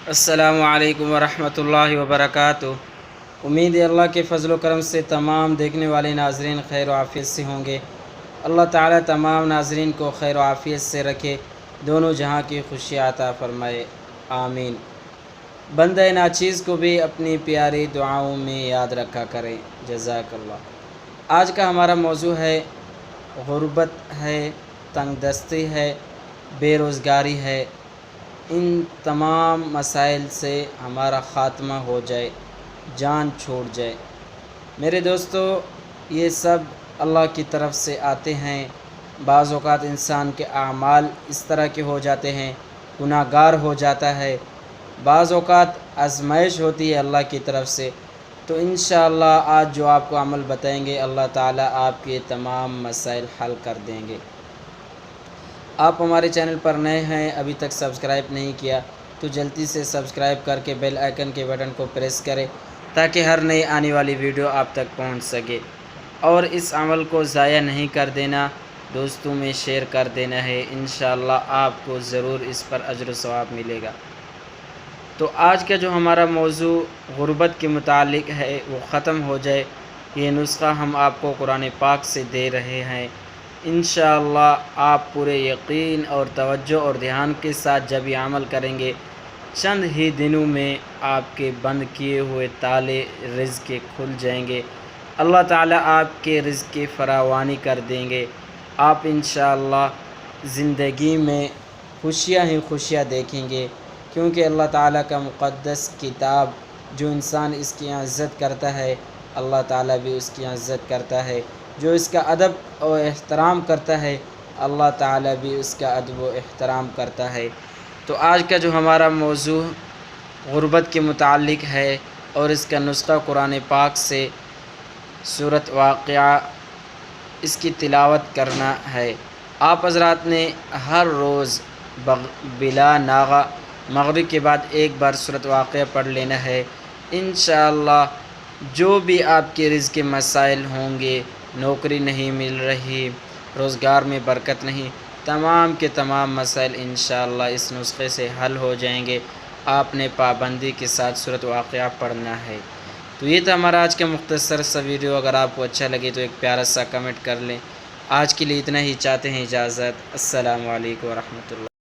السلام علیکم ورحمۃ اللہ وبرکاتہ۔ امید ہے اللہ کے فضل و کرم سے تمام دیکھنے والے ناظرین خیر و عافیت سے ہوں گے۔ اللہ تعالیٰ تمام ناظرین کو خیر و عافیت سے رکھے، دونوں جہاں کی خوشی عطا فرمائے، آمین۔ بندہ ناچیز کو بھی اپنی پیاری دعاؤں میں یاد رکھا کریں، جزاک اللہ۔ آج کا ہمارا موضوع ہے غربت ہے، تنگ دستی ہے، بے روزگاری ہے۔ ان تمام مسائل سے ہمارا خاتمہ ہو جائے، جان چھوٹ جائے۔ میرے دوستو، یہ سب اللہ کی طرف سے آتے ہیں۔ بعض اوقات انسان کے اعمال اس طرح کے ہو جاتے ہیں، گناہ گار ہو جاتا ہے، بعض اوقات آزمائش ہوتی ہے اللہ کی طرف سے۔ تو انشاءاللہ آج جو آپ کو عمل بتائیں گے، اللہ تعالیٰ آپ کے تمام مسائل حل کر دیں گے۔ آپ ہمارے چینل پر نئے ہیں، ابھی تک سبسکرائب نہیں کیا تو جلدی سے سبسکرائب کر کے بیل آئیکن کے بٹن کو پریس کریں تاکہ ہر نئی آنے والی ویڈیو آپ تک پہنچ سکے، اور اس عمل کو ضائع نہیں کر دینا، دوستوں میں شیئر کر دینا ہے۔ انشاءاللہ آپ کو ضرور اس پر اجر و ثواب ملے گا۔ تو آج کا جو ہمارا موضوع غربت کے متعلق ہے وہ ختم ہو جائے، یہ نسخہ ہم آپ کو قرآن پاک سے دے رہے ہیں۔ انشاءاللہ آپ پورے یقین اور توجہ اور دھیان کے ساتھ جب یہ عمل کریں گے، چند ہی دنوں میں آپ کے بند کیے ہوئے تالے رزق کے کھل جائیں گے۔ اللہ تعالیٰ آپ کے رزق کی فراوانی کر دیں گے۔ آپ انشاءاللہ زندگی میں خوشیاں ہی خوشیاں دیکھیں گے، کیونکہ اللہ تعالیٰ کا مقدس کتاب، جو انسان اس کی عزت کرتا ہے، اللہ تعالیٰ بھی اس کی عزت کرتا ہے۔ جو اس کا ادب و احترام کرتا ہے، اللہ تعالیٰ بھی اس کا ادب و احترام کرتا ہے۔ تو آج کا جو ہمارا موضوع غربت کے متعلق ہے اور اس کا نسخہ قرآن پاک سے سورۃ واقعہ، اس کی تلاوت کرنا ہے۔ آپ حضرات نے ہر روز بلا ناغہ مغرب کے بعد ایک بار سورۃ واقعہ پڑھ لینا ہے۔ انشاءاللہ جو بھی آپ کے رزق کے مسائل ہوں گے، نوکری نہیں مل رہی، روزگار میں برکت نہیں، تمام کے تمام مسائل انشاءاللہ اس نسخے سے حل ہو جائیں گے۔ آپ نے پابندی کے ساتھ سورۃ واقعہ پڑھنا ہے۔ تو یہ تھا ہمارا آج کا مختصر سا ویڈیو۔ اگر آپ کو اچھا لگے تو ایک پیارا سا کمنٹ کر لیں۔ آج کے لیے اتنا ہی، چاہتے ہیں اجازت۔ السلام علیکم ورحمۃ اللہ۔